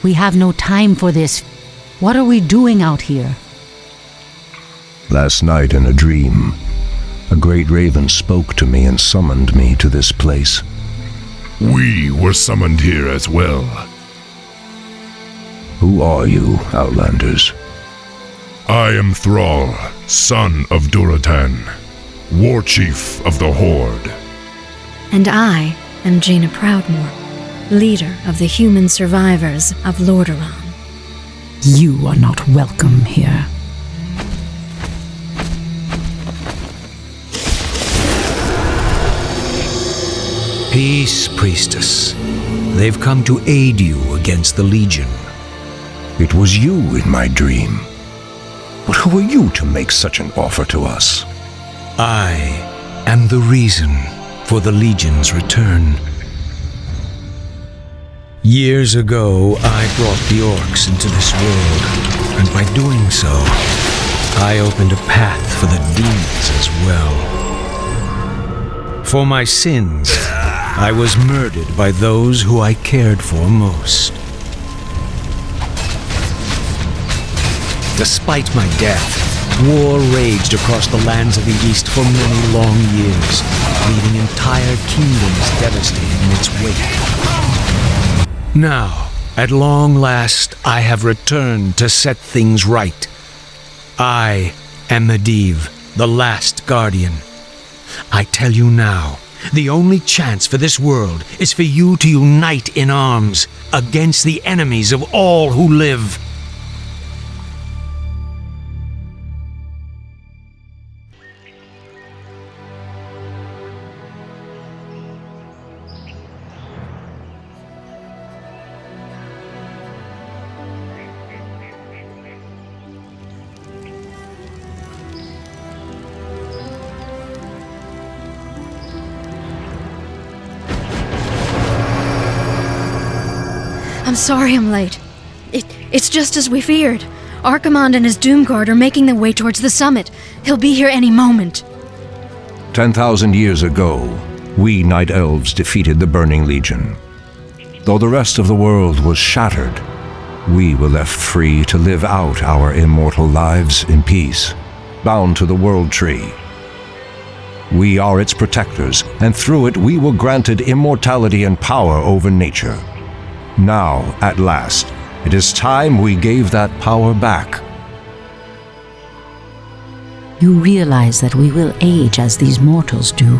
We have no time for this. What are we doing out here? Last night in a dream, a great raven spoke to me and summoned me to this place. We were summoned here as well. Who are you, Outlanders? I am Thrall, son of Duratan, war chief of the Horde. And I am Jaina Proudmoore, leader of the human survivors of Lordaeron. You are not welcome here. Peace, priestess. They've come to aid you against the Legion. It was you in my dream. But who are you to make such an offer to us? I am the reason for the Legion's return. Years ago, I brought the orcs into this world, and by doing so, I opened a path for the demons as well. For my sins, I was murdered by those who I cared for most. Despite my death, war raged across the lands of the East for many long years, leaving entire kingdoms devastated in its wake. Now, at long last, I have returned to set things right. I am Medivh, the last guardian. I tell you now, the only chance for this world is for you to unite in arms against the enemies of all who live. I'm sorry I'm late. It's just as we feared. Archimonde and his Doomguard are making their way towards the summit. He'll be here any moment. 10,000 years ago, we Night Elves defeated the Burning Legion. Though the rest of the world was shattered, we were left free to live out our immortal lives in peace, bound to the World Tree. We are its protectors, and through it we were granted immortality and power over nature. Now, at last, it is time we gave that power back. You realize that we will age as these mortals do.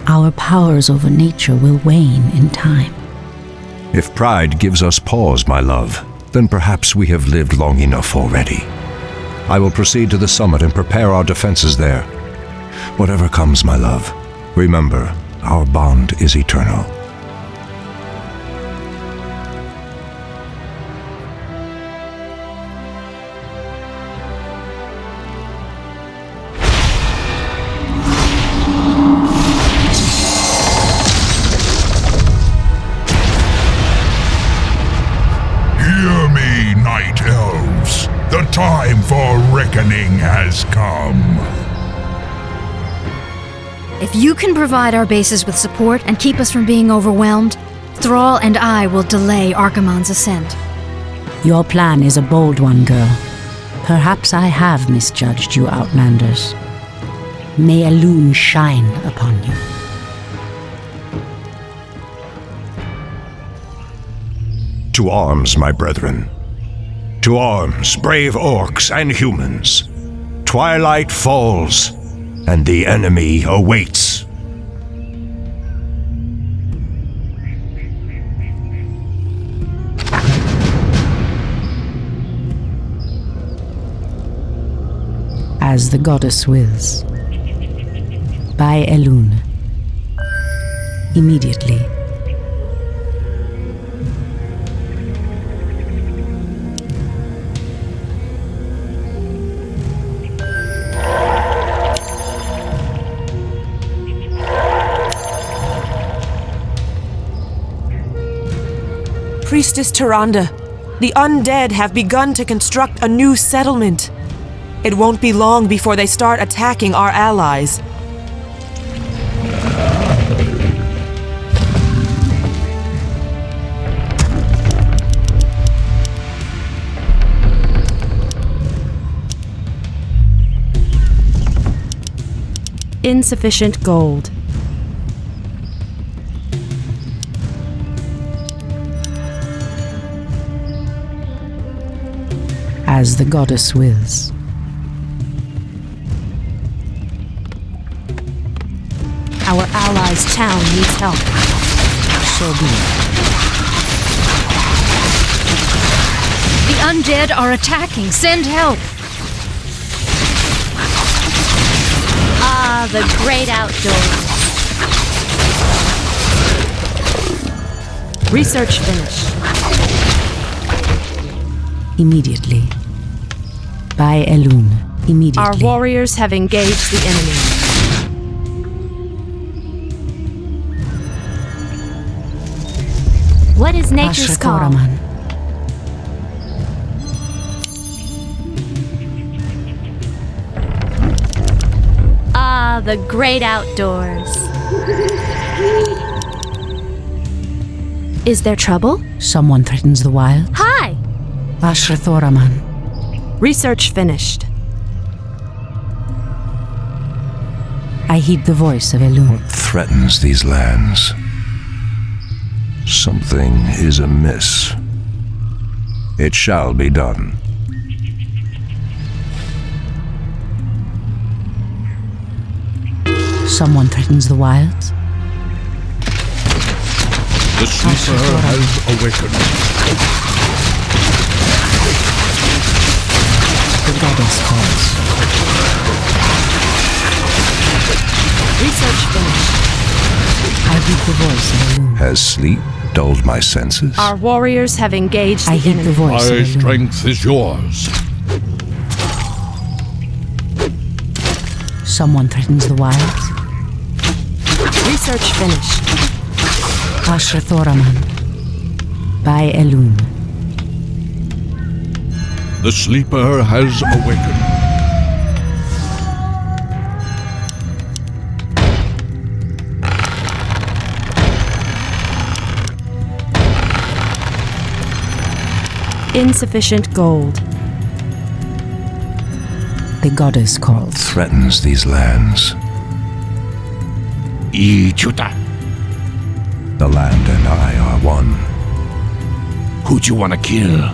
Our powers over nature will wane in time. If pride gives us pause, my love, then perhaps we have lived long enough already. I will proceed to the summit and prepare our defenses there. Whatever comes, my love, remember, our bond is eternal. Hear me, Night Elves. The time for reckoning has come. If you can provide our bases with support and keep us from being overwhelmed, Thrall and I will delay Archimonde's ascent. Your plan is a bold one, girl. Perhaps I have misjudged you, Outlanders. May Elune shine upon you. To arms, my brethren. To arms, brave orcs and humans. Twilight falls, and the enemy awaits. As the goddess wills. By Elune. Immediately. Priestess Tyrande, the undead have begun to construct a new settlement. It won't be long before they start attacking our allies. Insufficient gold. As the goddess wills. Our allies' town needs help. So be it. The undead are attacking. Send help. Ah, the great outdoors. Research finished. Immediately. By Elune. Immediately. Our warriors have engaged the enemy. What is nature's call? Ashrakoraman. Ah, the great outdoors. Is there trouble? Someone threatens the wild. Hi! Ashrathoraman. Research finished. I heed the voice of Elune. Threatens these lands. Something is amiss. It shall be done. Someone threatens the wilds. The sleeper has awakened. The goddess calls. Research finished. I heed the voice of Elune. Has sleep dulled my senses? Our warriors have engaged I the heed enemy. the voice of My Elune. strength is yours. Someone threatens the wilds. Research finished. Ashrathoraman. By Elune. The sleeper has awakened. Insufficient gold. The goddess calls. Threatens these lands. The land and I are one. Who'd you want to kill?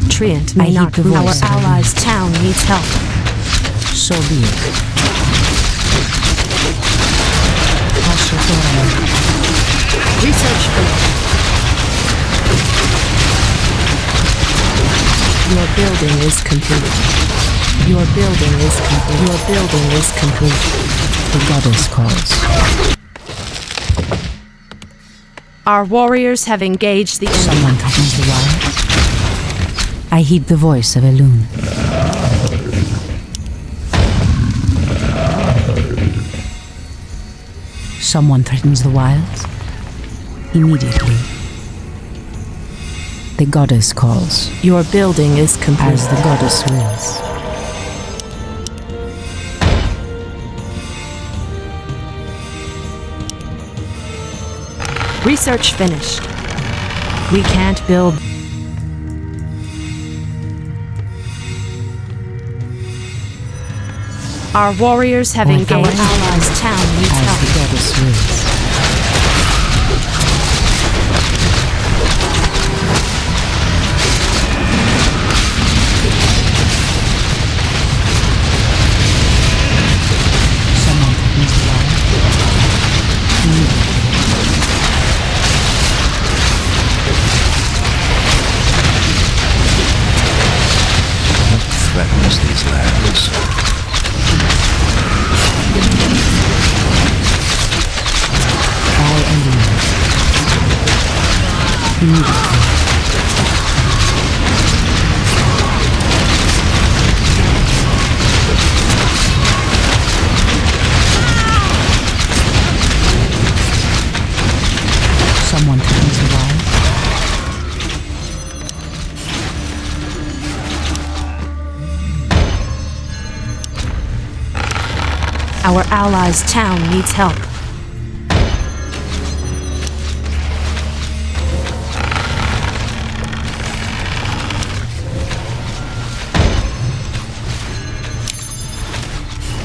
Treant I may heed not the move. Our voice of Elune. allies' town needs help. So be it. Ashrathoraman. Research finished. Your building is complete. Your building is complete. Your building is complete. The goddess calls. Our warriors have engaged the enemy. Someone threatens the wild. I heed the voice of Elune. Someone threatens the wilds. Immediately. The goddess calls. Your building is complete. As the goddess wills. Research finished. We can't build. Our warriors have engaged. Our allies' town needs As help. the goddess wills. Someone threatens the wild. Threatens these lands. By Elune. Immediately. Someone threatens the wild. Our allies' town needs help.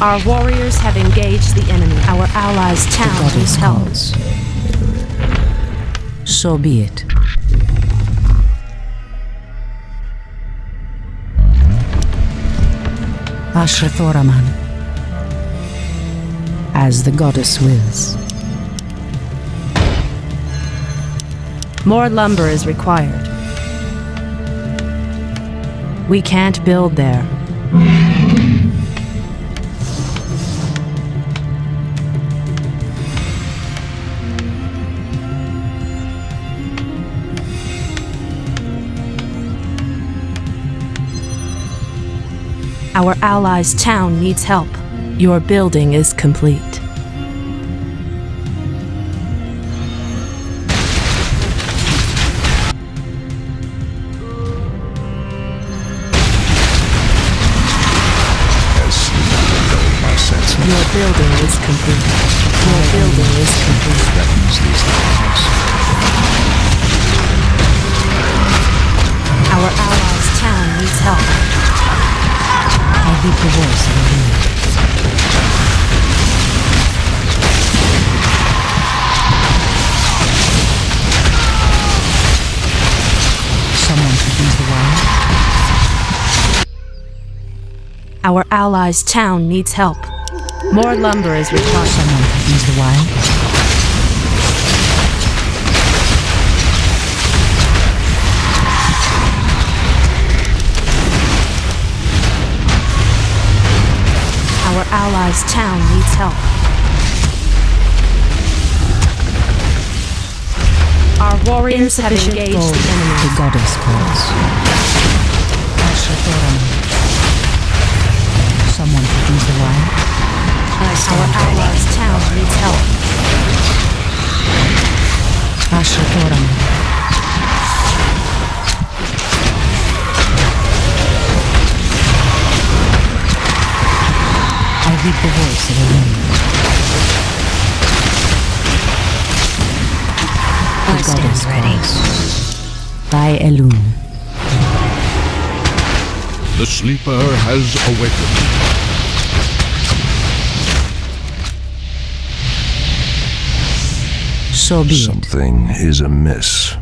Our warriors have engaged the enemy. Our allies' The town goddess needs help. calls. So be it. Ashrathoraman. As the goddess wills. More lumber is required. We can't build there. Our allies' town needs help. Your building is complete. Your building is complete. Your building is complete. Threatens these lands. Our allies' town needs help. I heed the voice of the wind. Someone could use the wire. Our allies' town needs help. More lumber is required. Someone could use the wire. Our allies' town needs help. Our warriors have engaged Gold. the enemy. The goddess calls. Ashrathoraman. Someone could use the wire. Our allies' town needs help. Ashrathoraman. I heed the voice of the wind. The goddess calls. By Elune. The sleeper has awakened. So be it. Something is amiss.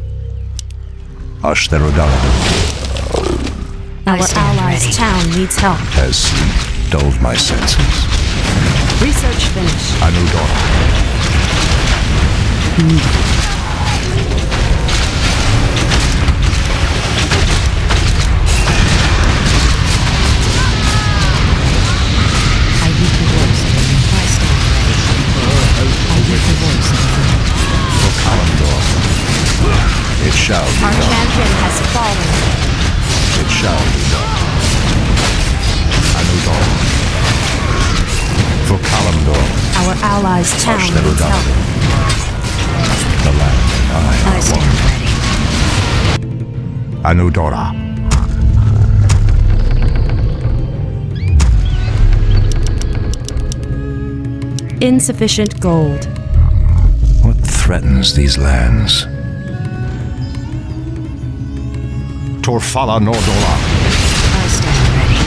Ashtherodala. Our allies' town needs help. Has sleep dulled my senses? Research finished. Anudora. I heed the voice of the wind. I heed the voice of the wind. For Kalimdor. It shall be Our done. champion has fallen. It shall be done. Anudora. For Kalimdor. Our allies' town needs Ashtherodala. help. The land and I are one. Anudora. Insufficient gold. What threatens these lands? Torfala Nordola. I stand ready.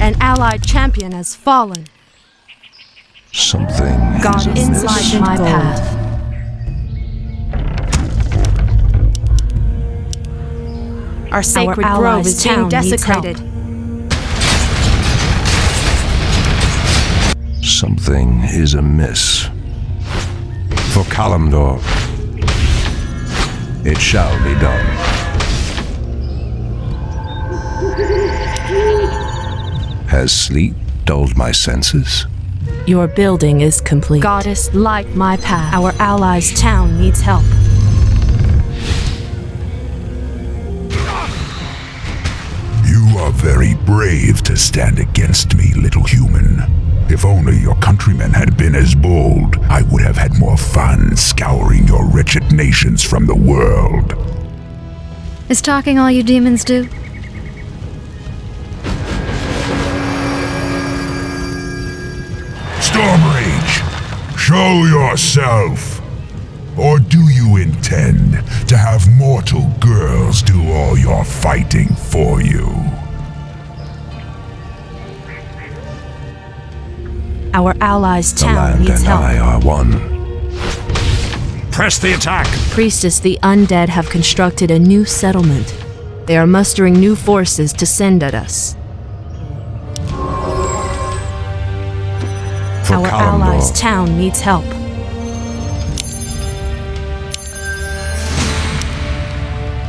An allied champion has fallen. Something God is amiss. inside my path. Our sacred grove is being desecrated. Something is amiss. For Kalimdor. It shall be done. Has sleep dulled my senses? Your building is complete. Goddess, light my path. Our allies' town needs help. You are very brave to stand against me, little human. If only your countrymen had been as bold, I would have had more fun scouring your wretched nations from the world. Is talking all you demons do? Storm Rage! Show yourself! Or do you intend to have mortal girls do all your fighting for you? Our allies' The town land needs and help. I are one. Press the attack! Priestess, the undead have constructed a new settlement. They are mustering new forces to send at us. For Our Kalimdor. allies' town needs help.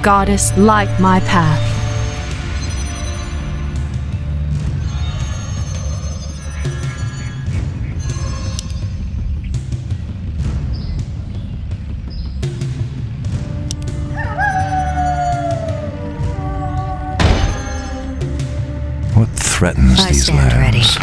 Goddess, light my path. What threatens I these stand ready. lands?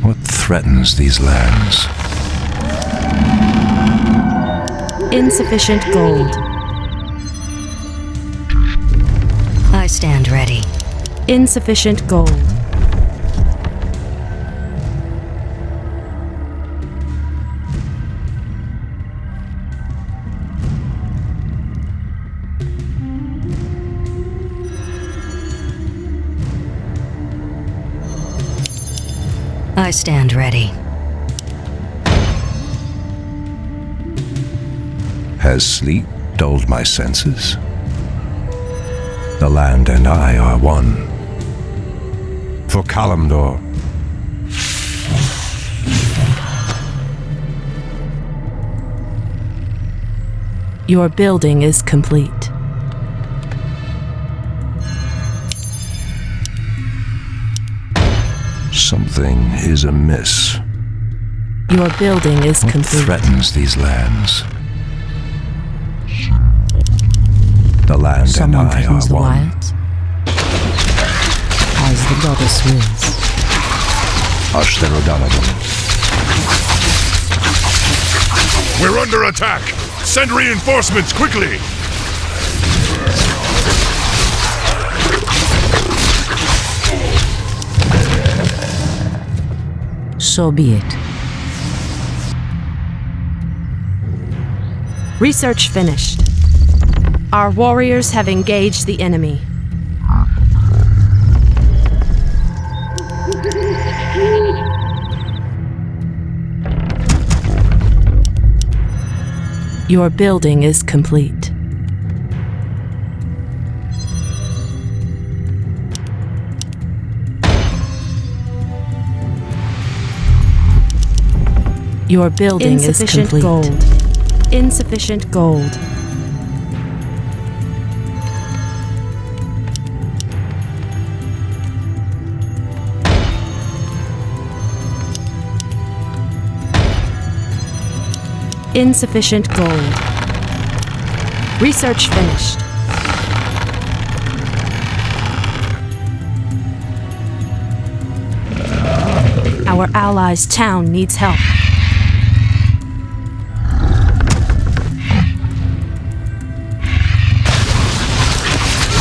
What threatens these lands? Insufficient gold. I stand ready. Insufficient gold. I stand ready. Has sleep dulled my senses? The land and I are one. For Kalimdor. Your building is complete. Something is amiss. Your building is What complete. threatens these lands? The land Someone and I threatens are the one. wilds. As the goddess wills. Ashtherodanadon. We're under attack! Send reinforcements quickly! So be it. Research finished. Our warriors have engaged the enemy. Your building is complete. Your building is complete. Gold. Insufficient gold. Insufficient gold. Research finished. Our allies' town needs help.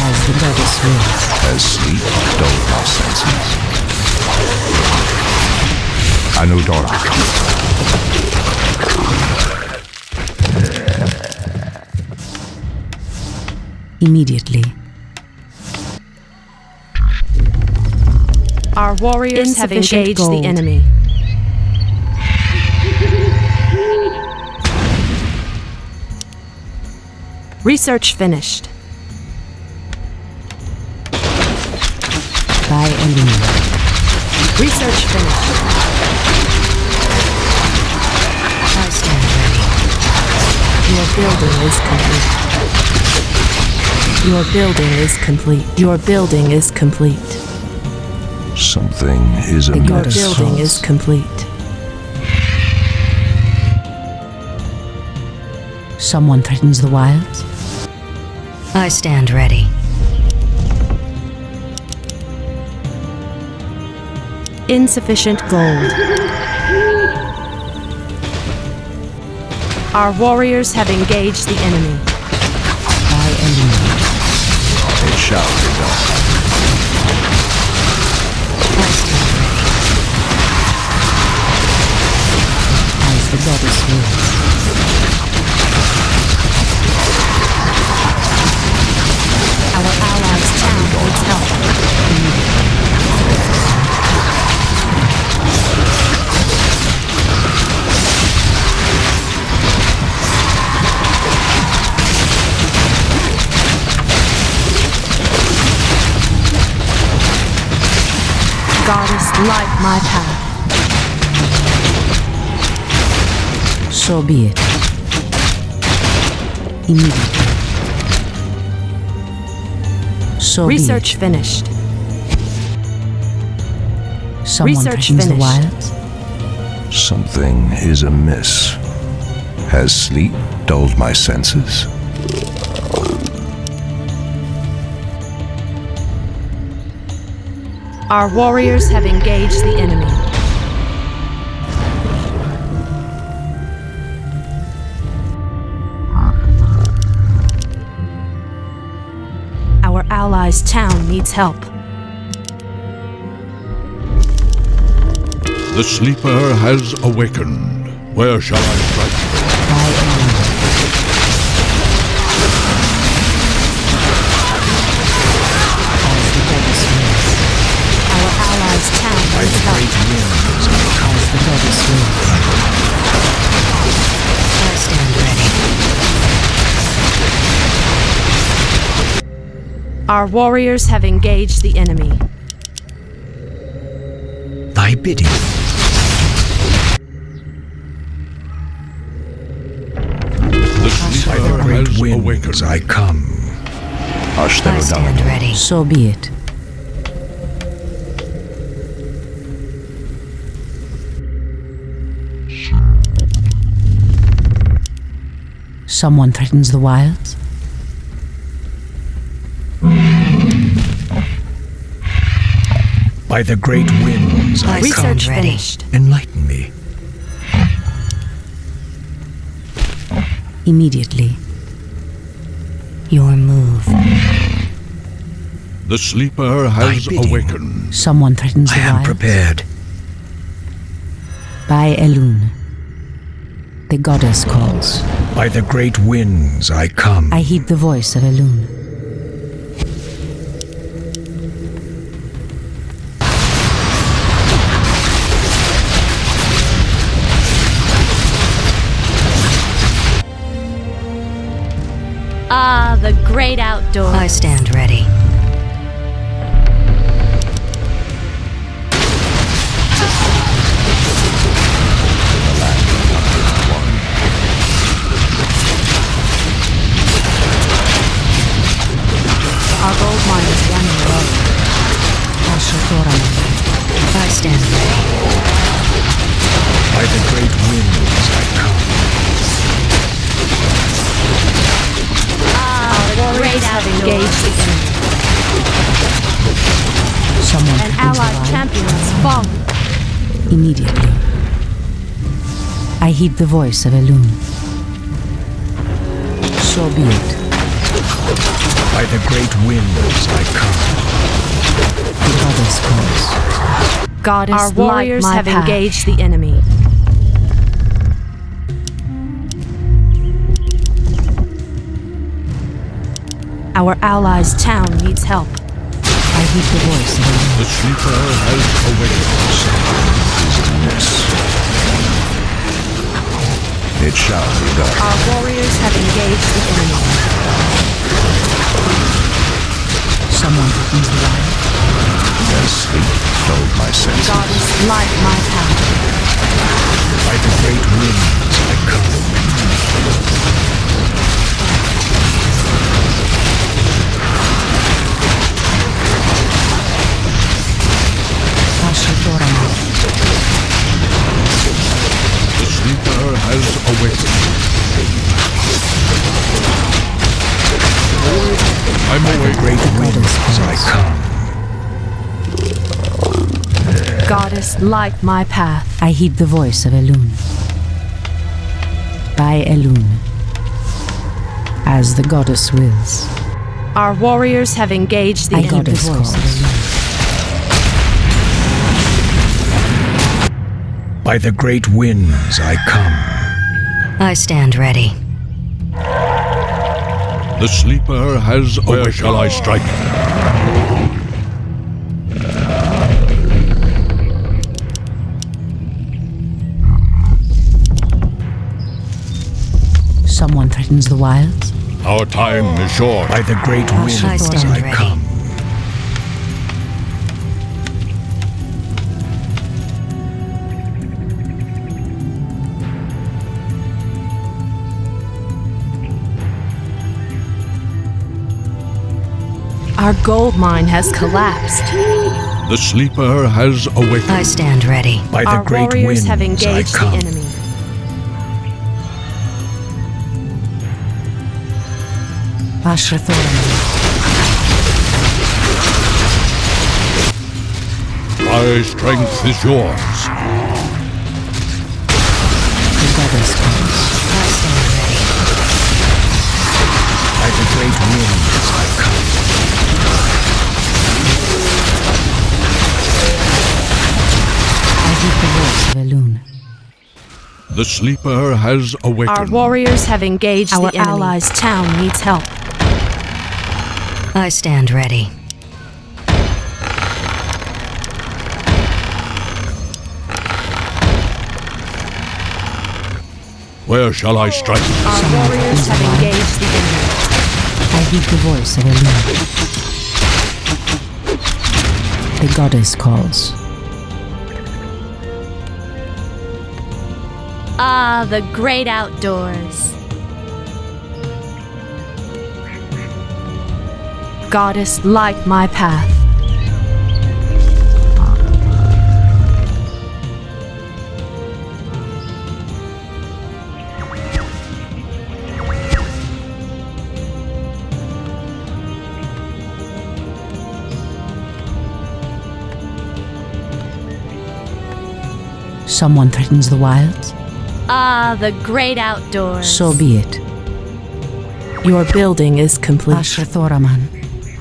As the goddess wills. Has sleep dulled my senses? Anudora. Immediately. Our warriors have engaged the enemy. Research finished. By Elune. Research finished. I stand ready. Your building is complete. Your building is complete. Your building is complete. Something is Your amiss. building is complete. Someone threatens the wilds. I stand ready. Insufficient gold. Our warriors have engaged the enemy. By Elune. It shall be done. As the goddess wills. Our allies' town needs help. Goddess, light my path. So be it. Immediately. So Research be finished. it. Someone Research threatens the finished. wilds. Something is amiss. Has sleep dulled my senses? Our warriors have engaged the enemy. Our allies' town needs help. The sleeper has awakened. Where shall I strike? By enemy. As the goddess wills. Our allies' town needs help. As the goddess wills. I stand ready. Our warriors have engaged the enemy. Thy bidding. The sleeper By the great has winds awakened. I come. I stand ready. So be it. Someone threatens the wilds. By the great winds I come. Research ready. finished. Enlighten me. Immediately. Your move. The sleeper has bidding. awakened. Someone threatens I the am wilds. prepared. By Elune. The goddess calls. By the great winds I come. I heed the voice of Elune. Ah, the great outdoors. I stand ready. Our gold mine is running low. I stand ready. By the great winds I come. Warriors have engaged the enemy. Someone An threatens the allied wilds. champion has fallen. Immediately. I heed the voice of Elune. So be it. By the great winds I come. The goddess calls. Goddess, our warriors light my have path. engaged the enemy. Our allies' town needs help. I heed the voice of Elune. The sleeper has awakened. It shall be done. Our warriors have engaged the enemy. Someone threatens the wilds. As sleep dulled my senses. Goddess, light my path. By the great winds I come. The sleeper has awakened. I'm awake. Great winds I come. Goddess, light my path. I heed the voice of Elune. By Elune. As the goddess wills. Our warriors have engaged the I got enemy. his voice. By the great winds I come. I stand ready. The sleeper has awakened. Where shall I strike? Someone threatens the wilds. Our time is short. By the great winds I stand I ready. come. Our gold mine has collapsed. The sleeper has awakened. I stand ready. By the Our great warriors winds have I engaged the come. enemy. Ashrathoram. My strength is yours. The goddess calls. I stand ready. By the great winds I come. I hear the voice of Elune. The sleeper has awakened. Our warriors have engaged Our the enemy. allies' town needs help. I stand ready. Where shall I strike? Our warriors have engaged the enemy. I hear the voice of Elune. The goddess calls. Ah, the great outdoors. Goddess, light my path. Someone threatens the wilds. Ah, the great outdoors. So be it. Your building is complete. Ashrathoraman.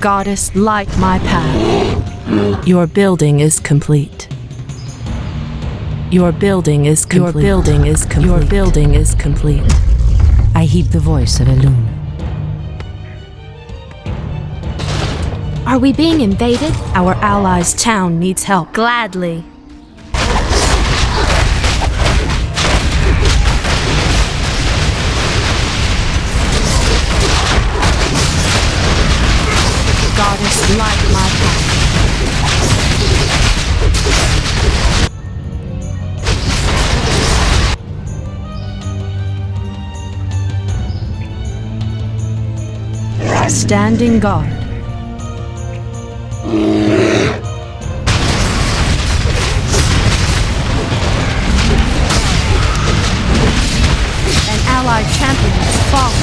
Goddess, light my path. Your building is complete. Your building is complete. Your building is complete. Your building is complete. I heed the voice of Elune. Are we being invaded? Our allies' town needs help. Gladly. Goddess, light my path. Standing guard. An allied champion has fallen.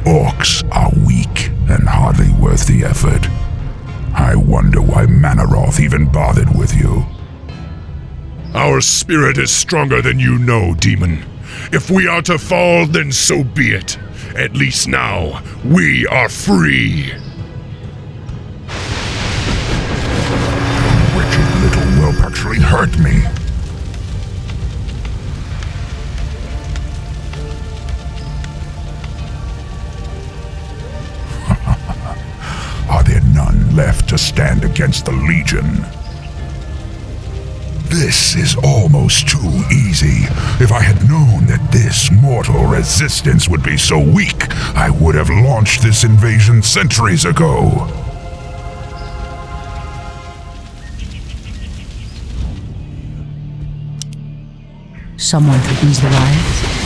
Orcs are weak and hardly worth the effort. I wonder why Manaroth even bothered with you. Our spirit is stronger than you know, demon. If we are to fall, then so be it. At least now, we are free. Wicked little whelp actually hurt me. Are there none left to stand against the Legion? This is almost too easy. If I had known that this mortal resistance would be so weak, I would have launched this invasion centuries ago. Someone threatens the wilds.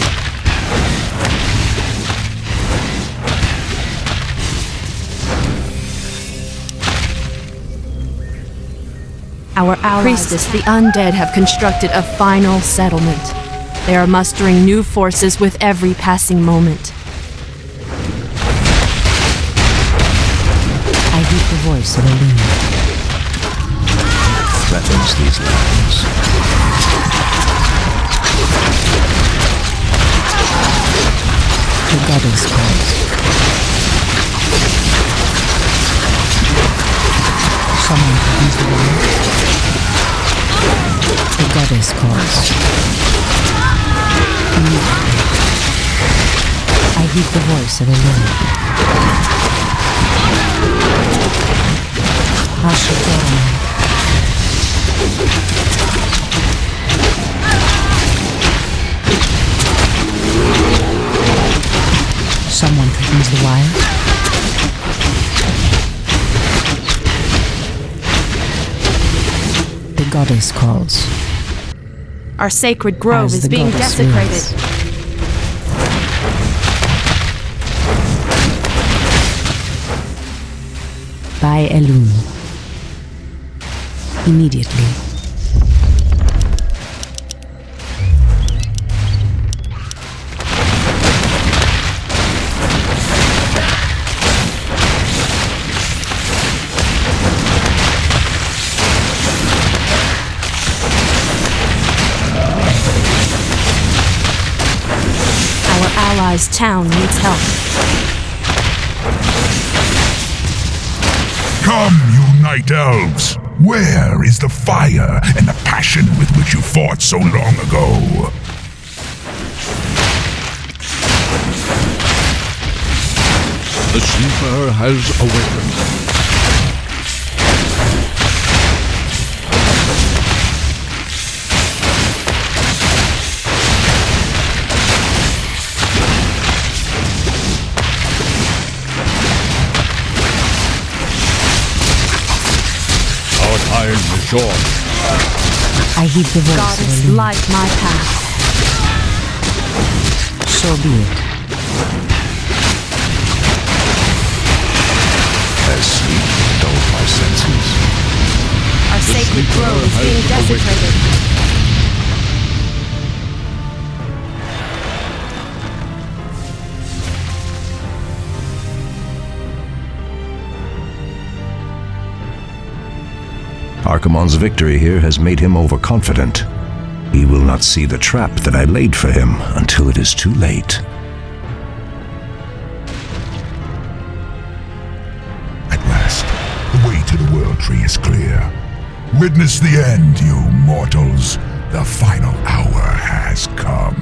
Priestess, the undead have constructed a final settlement. They are mustering new forces with every passing moment. I hear the voice of Elune. Threatens these lands. The goddess calls. Someone comes the way. The goddess calls. Immediately, I hear the voice of Elune. Ashtorm. Someone threatens the wild. The goddess calls. Our sacred grove As is the being goddess desecrated. wills. By Elune. Immediately. Our allies' town needs help. Come, you night elves! Where is the fire and the passion with which you fought so long ago? The sleeper has awakened. Our time is short. I heed the voice Goddess, of Elune. light my path. So be it. As sleep dulls my senses. Our sacred grove is being desecrated. Archimonde's victory here has made him overconfident. He will not see the trap that I laid for him until it is too late. At last, the way to the World Tree is clear. Witness the end, you mortals. The final hour has come.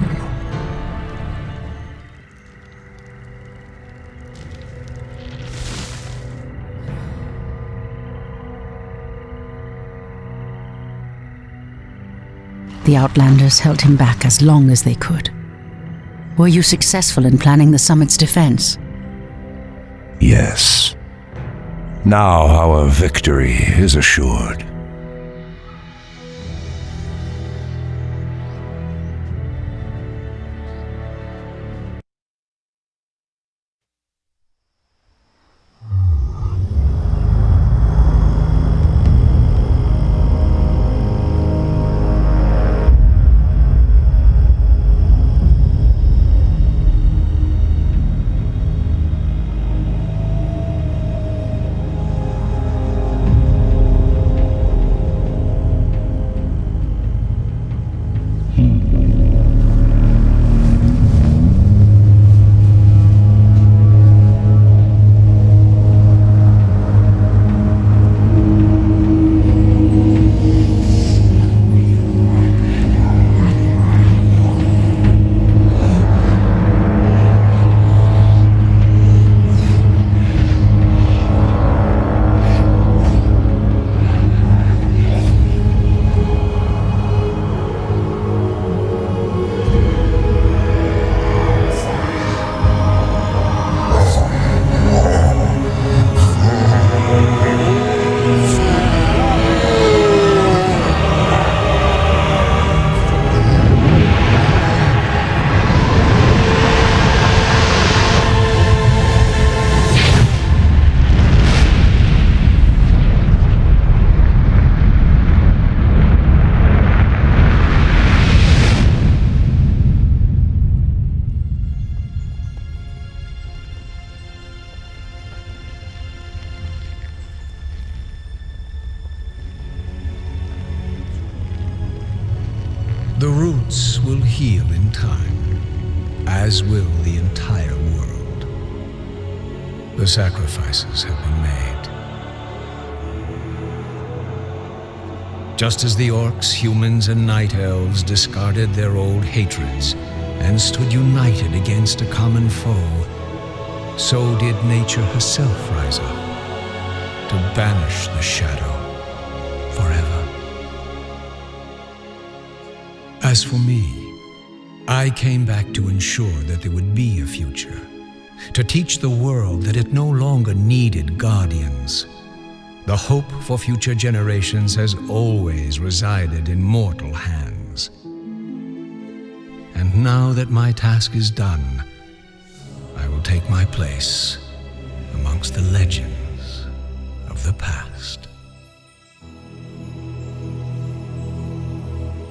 The Outlanders held him back as long as they could. Were you successful in planning the summit's defense? Yes. Now our victory is assured. The roots will heal in time, as will the entire world. The sacrifices have been made. Just as the orcs, humans, and night elves discarded their old hatreds and stood united against a common foe, so did nature herself rise up to banish the shadow forever. As for me, I came back to ensure that there would be a future, to teach the world that it no longer needed guardians. The hope for future generations has always resided in mortal hands. And now that my task is done, I will take my place amongst the legends of the past.